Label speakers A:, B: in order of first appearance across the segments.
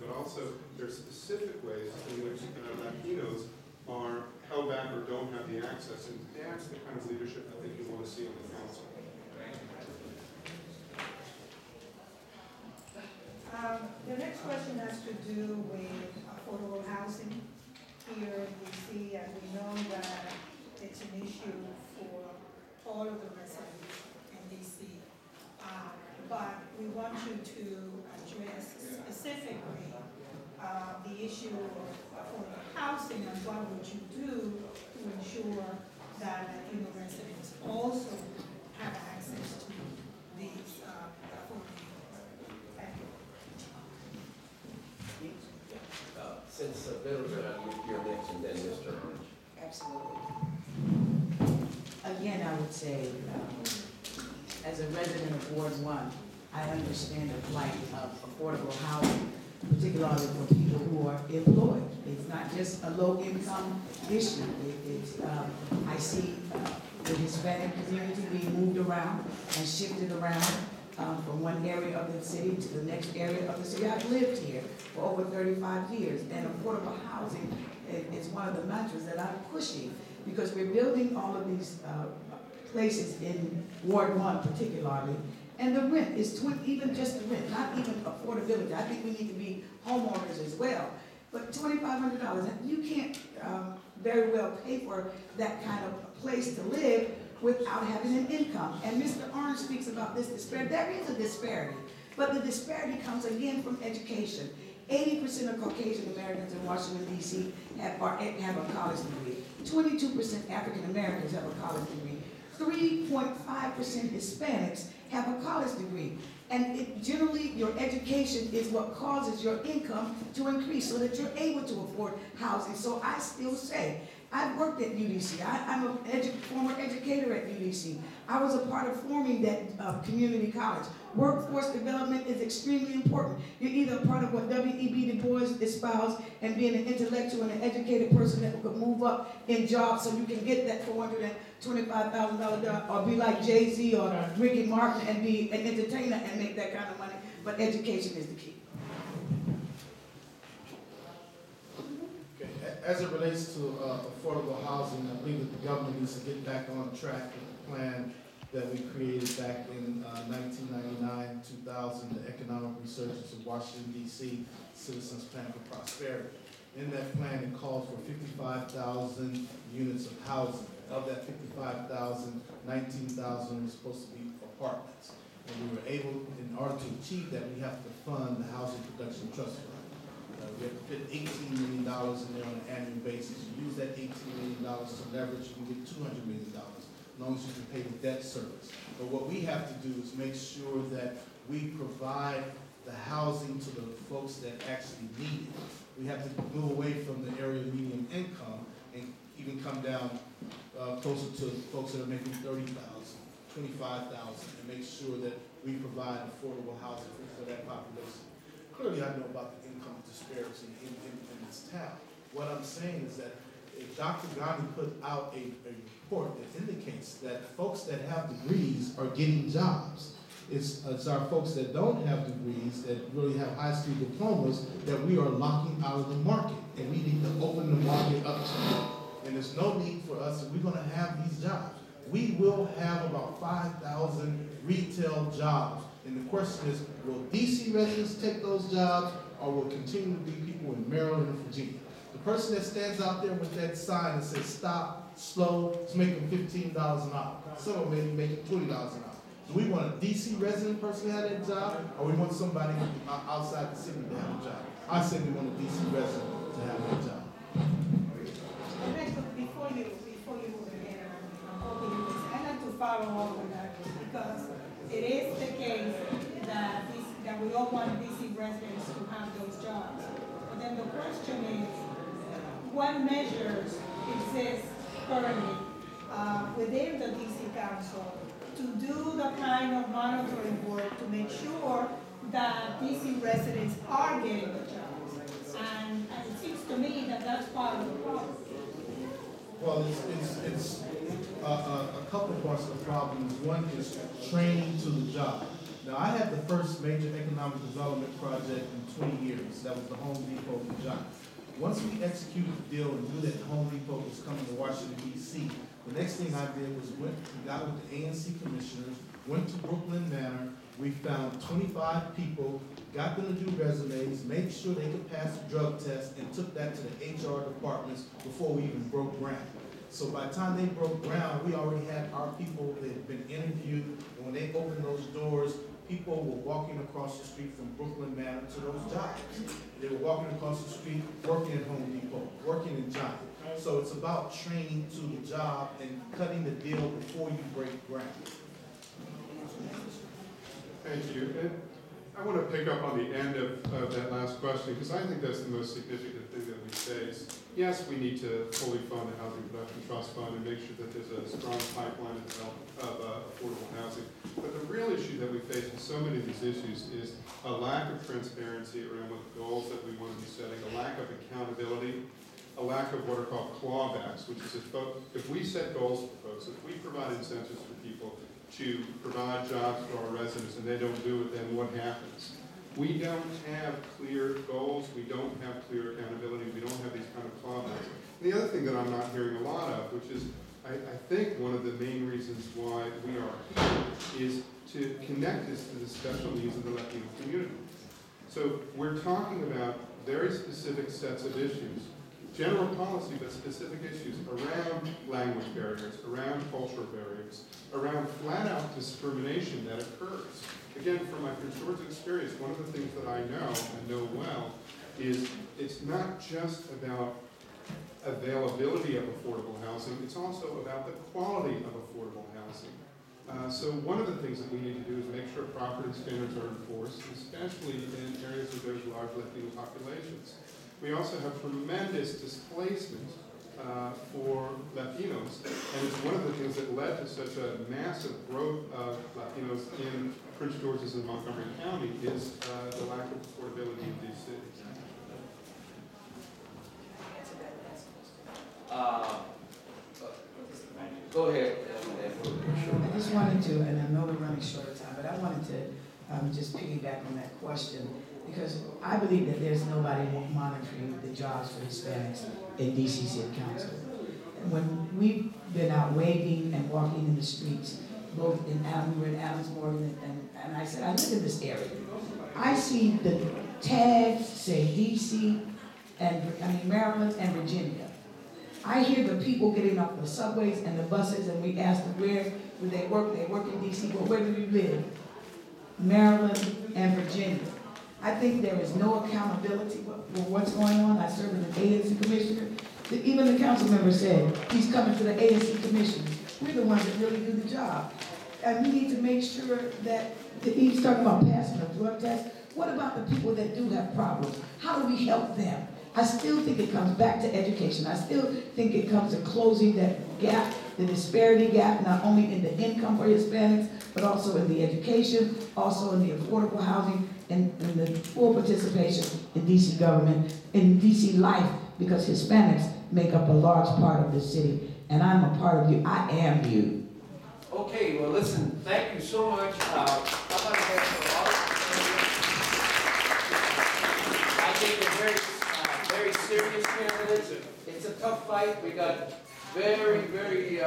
A: but also there are specific ways in which Latinos are held back or don't have the access, and that's the kind of leadership I think you want to see on the council.
B: The next question has to do with affordable housing here in DC, and we know that it's an issue for all of the residents in DC. But we want you to address specifically the issue of affordable housing and what would you do to ensure that Latino residents also have access to these affordable units. Thank you.
C: Since you're next and then Mr. Orange.
D: Absolutely. Again, I would say, as a resident of Ward 1, I understand the plight of affordable housing, particularly for people who are employed. It's not just a low-income issue. I see the Hispanic community being moved around and shifted around from one area of the city to the next area of the city. I've lived here for over 35 years, and affordable housing is one of the mantras that I'm pushing, because we're building all of these places in Ward 1 particularly, and the rent is even just the rent, not even affordability. I think we need to be homeowners as well. But $2,500, you can't very well pay for that kind of place to live without having an income. And Mr. Orange speaks about this disparity. There is a disparity, but the disparity comes again from education. 80% of Caucasian Americans in Washington, D.C. have a college degree. 22% African Americans have a college degree. 3.5% Hispanics have a college degree. And generally, your education is what causes your income to increase so that you're able to afford housing. So I still say, I've worked at UDC. I'm a former educator at UDC. I was a part of forming that community college. Workforce development is extremely important. You're either a part of what W.E.B. Du Bois espoused and being an intellectual and an educated person that could move up in jobs so you can get that $425,000 job, or be like Jay-Z or Ricky Martin and be an entertainer and make that kind of money. But education is the key.
E: As it relates to affordable housing, I believe that the government needs to get back on track with the plan that we created back in 1999, 2000, the Economic Resurgence of Washington, D.C. Citizens Plan for Prosperity. In that plan, it called for 55,000 units of housing. Of that 55,000, 19,000 were supposed to be apartments. And we were able, in order to achieve that, we have to fund the Housing Production Trust Fund. We have to fit $18 million in there on an annual basis. You use that $18 million to leverage, you can get $200 million, as long as you can pay the debt service. But what we have to do is make sure that we provide the housing to the folks that actually need it. We have to move away from the area of medium income and even come down closer to folks that are making $30,000, $25,000, and make sure that we provide affordable housing for that population. Clearly, I know about the income disparity in this town. What I'm saying is that if Dr. Gandhi put out a report that indicates that folks that have degrees are getting jobs. It's our folks that don't have degrees, that really have high school diplomas, that we are locking out of the market. And we need to open the market up to them. And there's no need for us, if we're going to have these jobs. We will have about 5,000 retail jobs. And the question is, will DC residents take those jobs, or will continue to be people in Maryland and Virginia? The person that stands out there with that sign that says stop, slow, is making $15 an hour. Some of them may be making $20 an hour. Do we want a DC resident person to have that job, or we want somebody outside the city to have a job? I say we want a DC resident to have that job.
B: Before you move ahead, I'd like to follow up on that, because it is the case that we all want DC residents to have those jobs. But then the question is, what measures exist currently within the DC Council to do the kind of monitoring work to make sure that DC residents are getting the jobs? And it seems to me that that's part of the problem.
E: Well, it's a couple of parts of the problem. One is training to the job. Now, I had the first major economic development project in 20 years. That was the Home Depot in John. Once we executed the deal and knew that Home Depot was coming to Washington, D.C., the next thing I did was we got with the ANC commissioners, went to Brooklyn Manor. We found 25 people, got them to do resumes, made sure they could pass the drug test, and took that to the HR departments before we even broke ground. So by the time they broke ground, we already had our people that had been interviewed, and when they opened those doors, people were walking across the street from Brooklyn Manor to those jobs. They were walking across the street, working at Home Depot, working in Giant. So it's about training to the job and cutting the deal before you break ground.
A: Thank you. And I want to pick up on the end of that last question, because I think that's the most significant thing that we face. Yes, we need to fully fund the Housing Production Trust Fund and make sure that there's a strong pipeline of affordable housing. But the real issue that we face in so many of these issues is a lack of transparency around what goals that we want to be setting, a lack of accountability, a lack of what are called clawbacks, which is if we set goals for folks, if we provide incentives for people to provide jobs for our residents and they don't do it, then what happens? We don't have clear goals, we don't have clear accountability, we don't have these kind of clawbacks. The other thing that I'm not hearing a lot of, which is I think one of the main reasons why we are here, is to connect this to the special needs of the Latino community. So we're talking about very specific sets of issues, general policy, but specific issues around language barriers, around cultural barriers, around flat-out discrimination that occurs. Again, from my Prince George experience, one of the things that I know well, is it's not just about availability of affordable housing, it's also about the quality of affordable housing. So one of the things that we need to do is make sure property standards are enforced, especially in areas with those large Latino populations. We also have tremendous displacement for Latinos, and it's one of the things that led to such a massive growth of Latinos in Prince George's and Montgomery County is the lack of affordability in these cities.
C: Go ahead.
D: I just wanted to, and I know we're running short of time, but I wanted to just piggyback on that question, because I believe that there's nobody monitoring the jobs for Hispanics in DC City Council. When we've been out waving and walking in the streets, both in we were in Adams Morgan, and I said, I live in this area. I see the tags say DC, Maryland and Virginia. I hear the people getting off the subways and the buses, and we ask them where do they work. They work in DC, but where do you live? Maryland and Virginia. I think there is no accountability for what's going on. I serve as an ANC commissioner. Even the council member said he's coming to the ANC commission. We're the ones that really do the job. And we need to make sure that he's talking about passing a drug test. What about the people that do have problems? How do we help them? I still think it comes back to education. I still think it comes to closing that gap, the disparity gap, not only in the income for Hispanics, but also in the education, also in the affordable housing, and the full participation in DC government, in DC life, because Hispanics make up a large part of the city, and I'm a part of you. I am you.
C: Okay, well listen, thank you so much. I think they're very serious candidates. It's a tough fight. We got very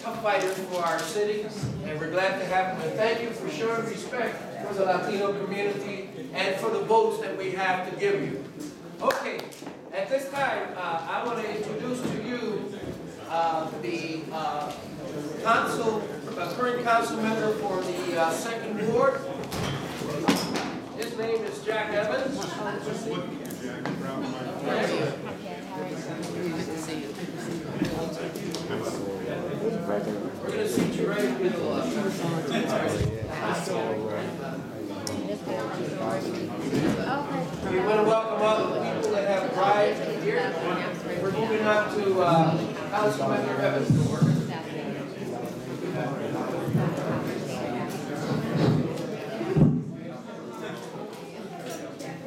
C: tough fighters for our city, and we're glad to have them. And thank you for showing respect for the Latino community and for the votes that we have to give you. Okay, at this time, I want to introduce to you the current council member for the second ward. His name is Jack Evans. We're going to seat you right in the middle of We want to welcome all the people that have arrived here. We're moving on to Councilmember Evans.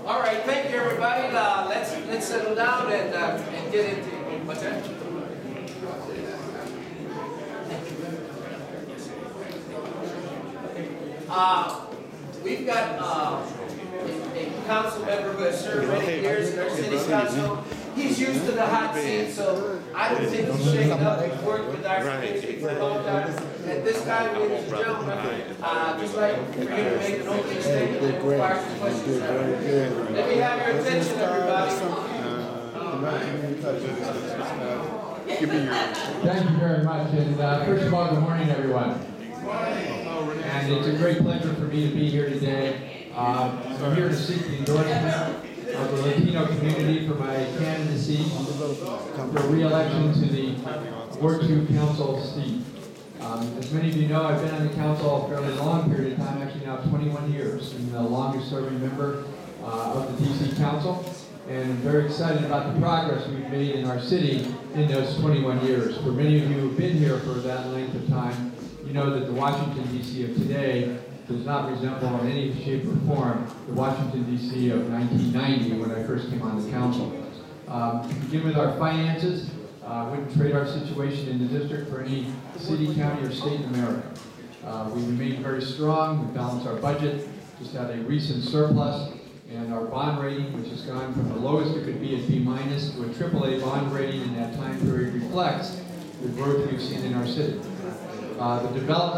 C: All right, thank you, everybody. Let's settle down and get into what's that? We've got a council member who has served many years in our city council. He's used to the hot seat, so I don't think he's shaken up. He's worked with our community for a long time. At this time, ladies and gentlemen, just like for you to make an opening statement and require some questions. Let me have your attention, everybody.
F: Thank you very much, and first of all, good morning, everyone. And it's a great pleasure for me to be here today. I'm here to seek the endorsement of the Latino community for my candidacy for re-election to the Ward 2 Council seat. As many of you know, I've been on the council a fairly long period of time, actually now 21 years. I'm the longest serving member of the DC Council, and I'm very excited about the progress we've made in our city in those 21 years. For many of you who've been here for that length of time, you know that the Washington, D.C. of today does not resemble in any shape or form the Washington, D.C. of 1990 when I first came on the council. To begin with our finances, wouldn't trade our situation in the district for any city, county, or state in America. We remain very strong. We balance our budget, just had a recent surplus, and our bond rating, which has gone from the lowest it could be at B- to a AAA bond rating in that time period, reflects the growth we've seen in our city. The development